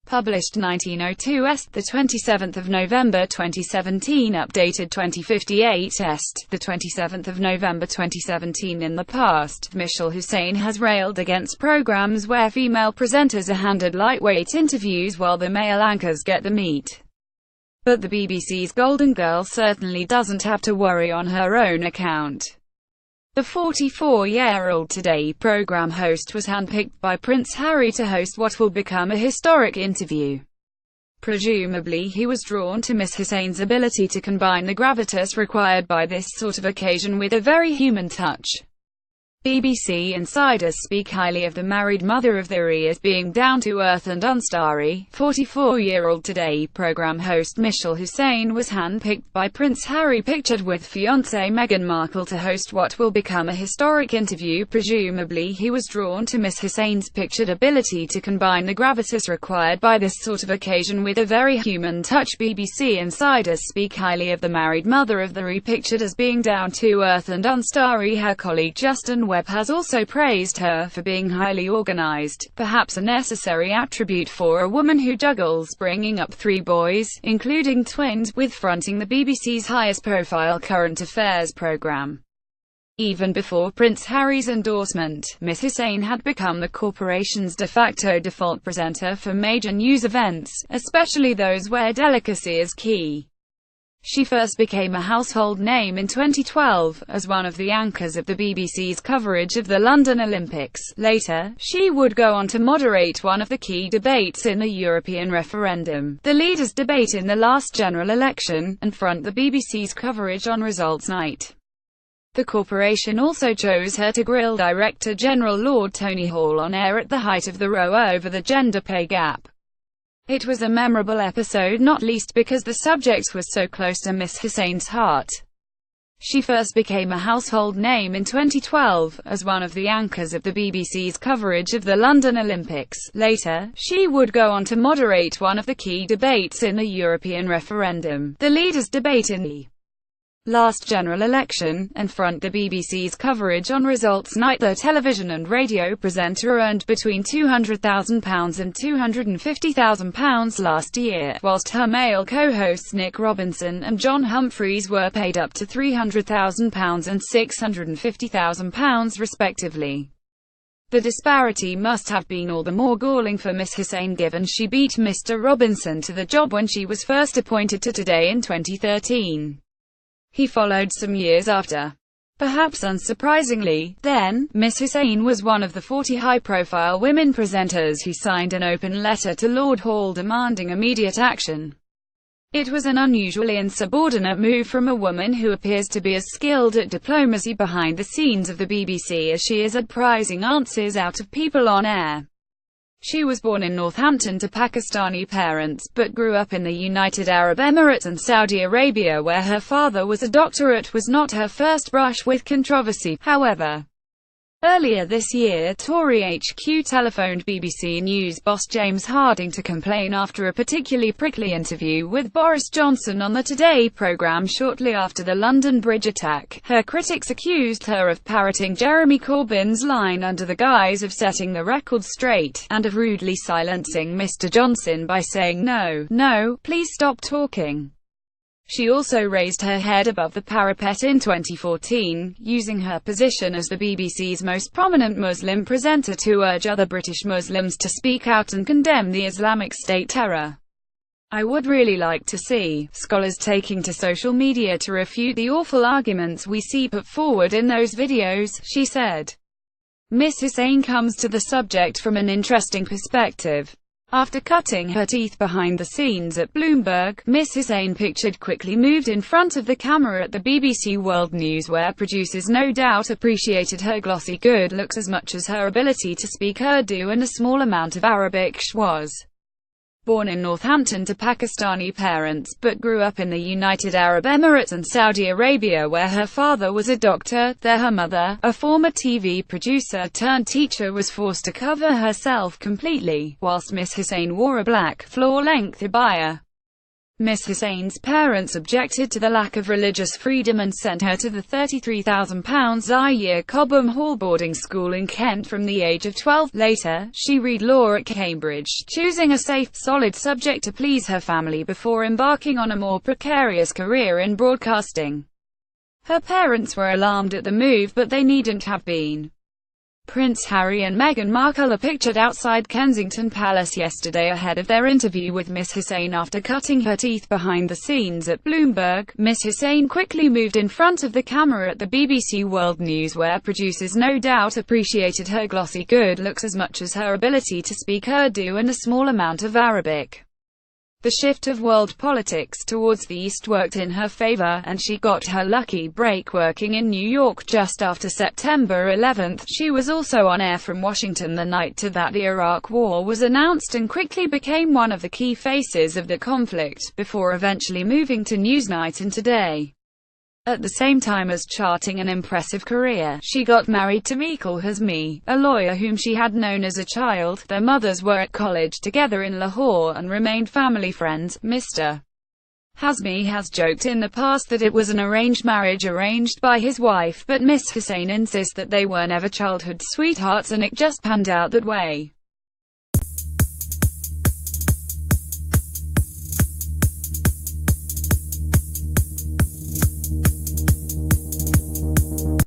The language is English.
Published 1902 est. The 27th of November 2017. Updated 2058 est. The 27th of November 2017. In the past, Mishal Husain has railed against programs where female presenters are handed lightweight interviews while the male anchors get the meat. But the BBC's Golden Girl certainly doesn't have to worry on her own account. The 44-year-old Today programme host was handpicked by Prince Harry to host what will become a historic interview. Presumably he was drawn to Miss Husain's ability to combine the gravitas required by this sort of occasion with a very human touch. BBC insiders speak highly of the married mother of three as being down-to-earth and unstarry. 44-year-old Today programme host Mishal Husain was handpicked by Prince Harry, pictured with fiancée Meghan Markle, to host what will become a historic interview. Presumably he was drawn to Miss Husain's pictured ability to combine the gravitas required by this sort of occasion with a very human touch. BBC insiders speak highly of the married mother of three, pictured as being down-to-earth and unstarry. Her colleague Justin Webb has also praised her for being highly organized, perhaps a necessary attribute for a woman who juggles bringing up three boys, including twins, with fronting the BBC's highest-profile current affairs program. Even before Prince Harry's endorsement, Miss Husain had become the corporation's de facto default presenter for major news events, especially those where delicacy is key. She first became a household name in 2012, as one of the anchors of the BBC's coverage of the London Olympics. Later, she would go on to moderate one of the key debates in the European referendum, the leaders' debate in the last general election, and front the BBC's coverage on results night. The corporation also chose her to grill Director General Lord Tony Hall on air at the height of the row over the gender pay gap. It was a memorable episode, not least because the subject was so close to Miss Husain's heart. She first became a household name in 2012, as one of the anchors of the BBC's coverage of the London Olympics. Later, she would go on to moderate one of the key debates in the European referendum, the leaders' debate in the last general election, and front the BBC's coverage on results night. The television and radio presenter earned between £200,000 and £250,000 last year, whilst her male co-hosts Nick Robinson and John Humphreys were paid up to £300,000 and £650,000 respectively. The disparity must have been all the more galling for Miss Husain, given she beat Mr. Robinson to the job when she was first appointed to Today in 2013. He followed some years after. Perhaps unsurprisingly, then, Miss Husain was one of the 40 high-profile women presenters who signed an open letter to Lord Hall demanding immediate action. It was an unusually insubordinate move from a woman who appears to be as skilled at diplomacy behind the scenes of the BBC as she is at prizing answers out of people on air. She was born in Northampton to Pakistani parents, but grew up in the United Arab Emirates and Saudi Arabia, where her father was a doctor. It was not her first brush with controversy, however. Earlier this year, Tory HQ telephoned BBC News boss James Harding to complain after a particularly prickly interview with Boris Johnson on the Today programme shortly after the London Bridge attack. Her critics accused her of parroting Jeremy Corbyn's line under the guise of setting the record straight, and of rudely silencing Mr. Johnson by saying no, please stop talking. She also raised her head above the parapet in 2014, using her position as the BBC's most prominent Muslim presenter to urge other British Muslims to speak out and condemn the Islamic State terror. I would really like to see scholars taking to social media to refute the awful arguments we see put forward in those videos, she said. Miss Husain comes to the subject from an interesting perspective. After cutting her teeth behind the scenes at Bloomberg, Miss Husain, pictured, quickly moved in front of the camera at the BBC World News, where producers no doubt appreciated her glossy good looks as much as her ability to speak Urdu and a small amount of Arabic. She was born in Northampton to Pakistani parents, but grew up in the United Arab Emirates and Saudi Arabia, where her father was a doctor. There her mother, a former TV producer turned teacher, was forced to cover herself completely, whilst Miss Husain wore a black, floor-length abaya. Miss Husain's parents objected to the lack of religious freedom and sent her to the £33,000 a year Cobham Hall boarding school in Kent from the age of 12. Later, she read law at Cambridge, choosing a safe, solid subject to please her family before embarking on a more precarious career in broadcasting. Her parents were alarmed at the move, but they needn't have been. Prince Harry and Meghan Markle are pictured outside Kensington Palace yesterday ahead of their interview with Miss Husain after cutting her teeth behind the scenes at Bloomberg. Miss Husain quickly moved in front of the camera at the BBC World News, where producers no doubt appreciated her glossy good looks as much as her ability to speak Urdu and a small amount of Arabic. The shift of world politics towards the East worked in her favor, and she got her lucky break working in New York just after September 11. She was also on air from Washington the night to that the Iraq War was announced and quickly became one of the key faces of the conflict, before eventually moving to Newsnight and Today. At the same time as charting an impressive career, she got married to Mishal Husain, a lawyer whom she had known as a child. Their mothers were at college together in Lahore and remained family friends. Mr. Husain has joked in the past that it was an arranged marriage arranged by his wife, but Miss Husain insists that they were never childhood sweethearts and it just panned out that way.